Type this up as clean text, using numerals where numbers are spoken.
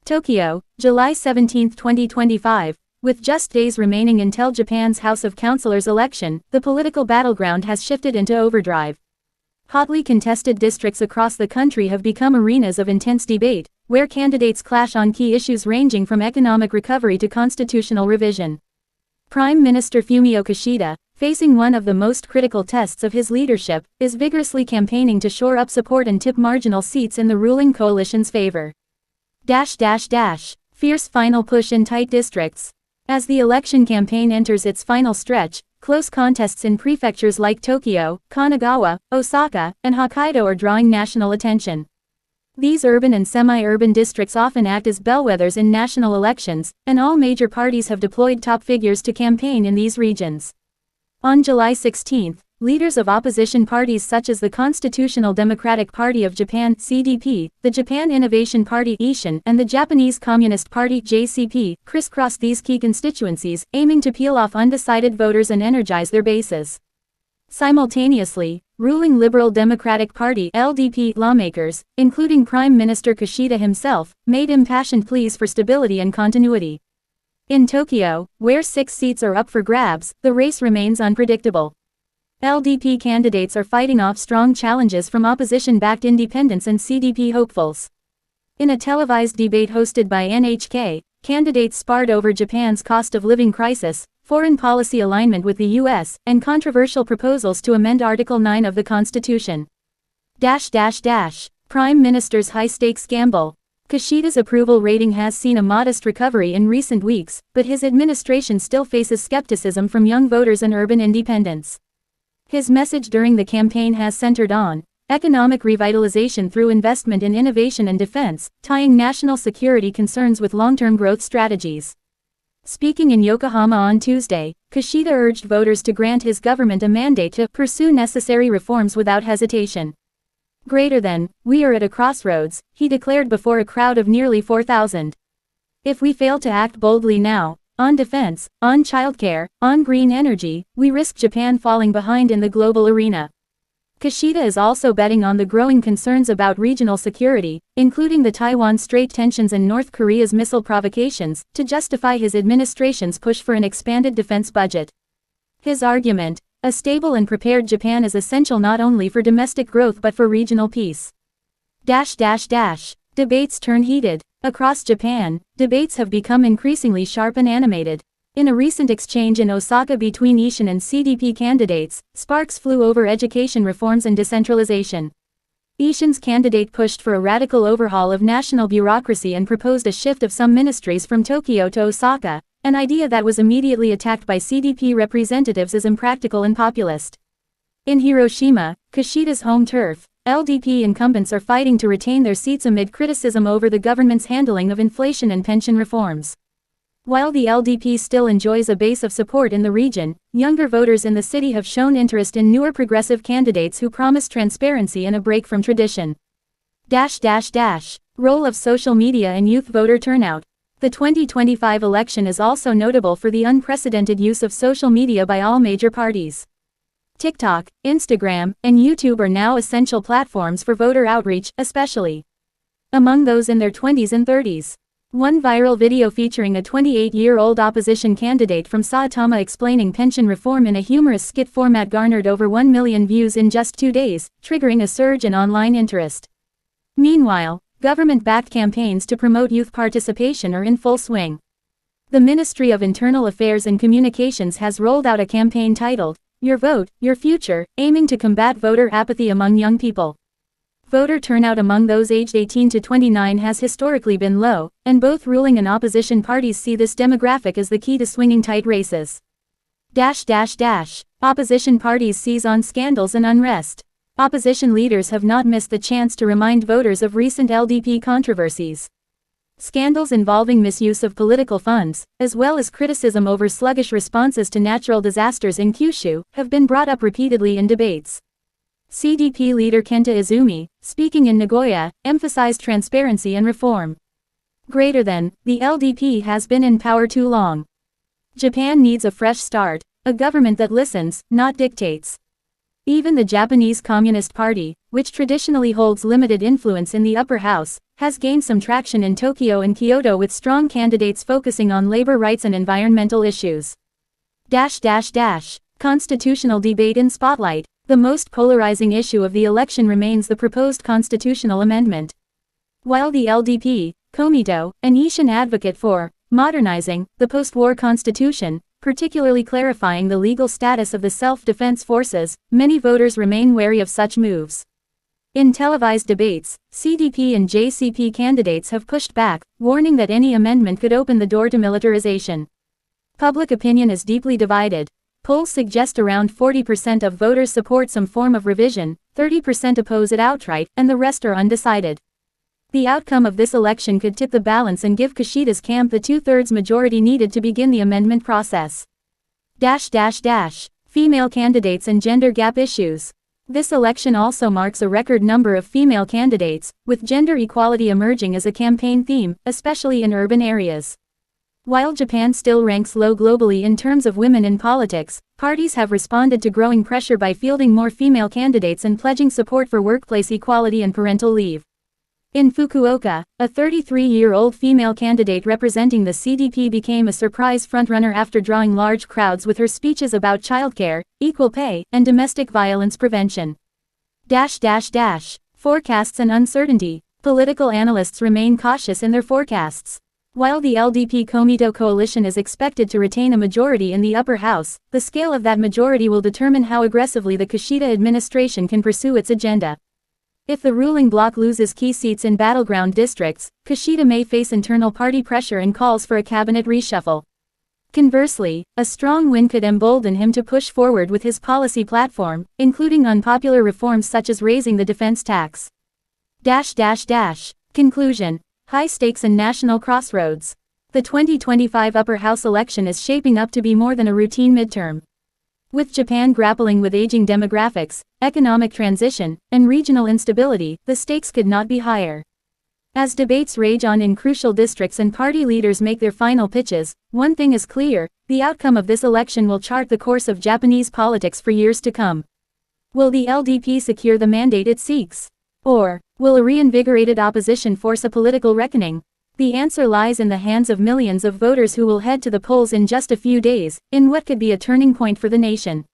Tokyo, July 17, 2025. With just days remaining until Japan's House of Councillors election, the political battleground has shifted into overdrive. Hotly contested districts across the country have become arenas of intense debate, where candidates clash on key issues ranging from economic recovery to constitutional revision. Prime Minister Fumio Kishida, facing one of the most critical tests of his leadership, is vigorously campaigning to shore up support and tip marginal seats in the ruling coalition's favor. Fierce final push in tight districts. As the election campaign enters its final stretch, close contests in prefectures like Tokyo, Kanagawa, Osaka, and Hokkaido are drawing national attention. These urban and semi-urban districts often act as bellwethers in national elections, and all major parties have deployed top figures to campaign in these regions. On July 16, leaders of opposition parties such as the Constitutional Democratic Party of Japan (CDP), the Japan Innovation Party (ISHIN), and the Japanese Communist Party (JCP) crisscrossed these key constituencies, aiming to peel off undecided voters and energize their bases. Simultaneously, ruling Liberal Democratic Party (LDP) lawmakers, including Prime Minister Kishida himself, made impassioned pleas for stability and continuity. In Tokyo, where 6 seats are up for grabs, the race remains unpredictable. LDP candidates are fighting off strong challenges from opposition-backed independents and CDP hopefuls. In a televised debate hosted by NHK, candidates sparred over Japan's cost of living crisis, foreign policy alignment with the US, and controversial proposals to amend Article 9 of the Constitution. Prime Minister's high-stakes gamble. Kishida's approval rating has seen a modest recovery in recent weeks, but his administration still faces skepticism from young voters and urban independents. His message during the campaign has centered on economic revitalization through investment in innovation and defense, tying national security concerns with long-term growth strategies. Speaking in Yokohama on Tuesday, Kishida urged voters to grant his government a mandate to pursue necessary reforms without hesitation. We are at a crossroads, he declared before a crowd of nearly 4,000. If we fail to act boldly now, on defense, on childcare, on green energy, we risk Japan falling behind in the global arena. Kishida is also betting on the growing concerns about regional security, including the Taiwan Strait tensions and North Korea's missile provocations, to justify his administration's push for an expanded defense budget. His argument: a stable and prepared Japan is essential not only for domestic growth but for regional peace. Debates turn heated. Across Japan, debates have become increasingly sharp and animated. In a recent exchange in Osaka between ISHIN and CDP candidates, sparks flew over education reforms and decentralization. ISHIN's candidate pushed for a radical overhaul of national bureaucracy and proposed a shift of some ministries from Tokyo to Osaka, an idea that was immediately attacked by CDP representatives as impractical and populist. In Hiroshima, Kishida's home turf, LDP incumbents are fighting to retain their seats amid criticism over the government's handling of inflation and pension reforms. While the LDP still enjoys a base of support in the region, younger voters in the city have shown interest in newer progressive candidates who promise transparency and a break from tradition. Role of social media in youth voter turnout. The 2025 election is also notable for the unprecedented use of social media by all major parties. TikTok, Instagram, and YouTube are now essential platforms for voter outreach, especially among those in their 20s and 30s. One viral video featuring a 28-year-old opposition candidate from Saitama explaining pension reform in a humorous skit format garnered over 1 million views in just 2 days, triggering a surge in online interest. Meanwhile, government-backed campaigns to promote youth participation are in full swing. The Ministry of Internal Affairs and Communications has rolled out a campaign titled, "Your Vote, Your Future," aiming to combat voter apathy among young people. Voter turnout among those aged 18 to 29 has historically been low, and both ruling and opposition parties see this demographic as the key to swinging tight races. Opposition parties seize on scandals and unrest. Opposition leaders have not missed the chance to remind voters of recent LDP controversies. Scandals involving misuse of political funds, as well as criticism over sluggish responses to natural disasters in Kyushu, have been brought up repeatedly in debates. CDP leader Kenta Izumi, speaking in Nagoya, emphasized transparency and reform. The LDP has been in power too long. Japan needs a fresh start, a government that listens, not dictates. Even the Japanese Communist Party, which traditionally holds limited influence in the upper house, has gained some traction in Tokyo and Kyoto with strong candidates focusing on labor rights and environmental issues. Constitutional debate in spotlight. The most polarizing issue of the election remains the proposed constitutional amendment. While the LDP, Komito, and Ishin advocate for modernizing the post-war constitution, particularly clarifying the legal status of the self-defense forces, many voters remain wary of such moves. In televised debates, CDP and JCP candidates have pushed back, warning that any amendment could open the door to militarization. Public opinion is deeply divided. Polls suggest around 40% of voters support some form of revision, 30% oppose it outright, and the rest are undecided. The outcome of this election could tip the balance and give Kishida's camp the two-thirds majority needed to begin the amendment process. Female candidates and gender gap issues. This election also marks a record number of female candidates, with gender equality emerging as a campaign theme, especially in urban areas. While Japan still ranks low globally in terms of women in politics, parties have responded to growing pressure by fielding more female candidates and pledging support for workplace equality and parental leave. In Fukuoka, a 33-year-old female candidate representing the CDP became a surprise frontrunner after drawing large crowds with her speeches about childcare, equal pay, and domestic violence prevention. Forecasts and uncertainty. Political analysts remain cautious in their forecasts. While the LDP-Komito coalition is expected to retain a majority in the upper house, the scale of that majority will determine how aggressively the Kishida administration can pursue its agenda. If the ruling bloc loses key seats in battleground districts, Kishida may face internal party pressure and calls for a cabinet reshuffle. Conversely, a strong win could embolden him to push forward with his policy platform, including unpopular reforms such as raising the defense tax. Conclusion. High stakes and national crossroads. The 2025 upper house election is shaping up to be more than a routine midterm. With Japan grappling with aging demographics, economic transition, and regional instability, the stakes could not be higher. As debates rage on in crucial districts and party leaders make their final pitches, one thing is clear: the outcome of this election will chart the course of Japanese politics for years to come. Will the LDP secure the mandate it seeks? Or will a reinvigorated opposition force a political reckoning? The answer lies in the hands of millions of voters who will head to the polls in just a few days, in what could be a turning point for the nation.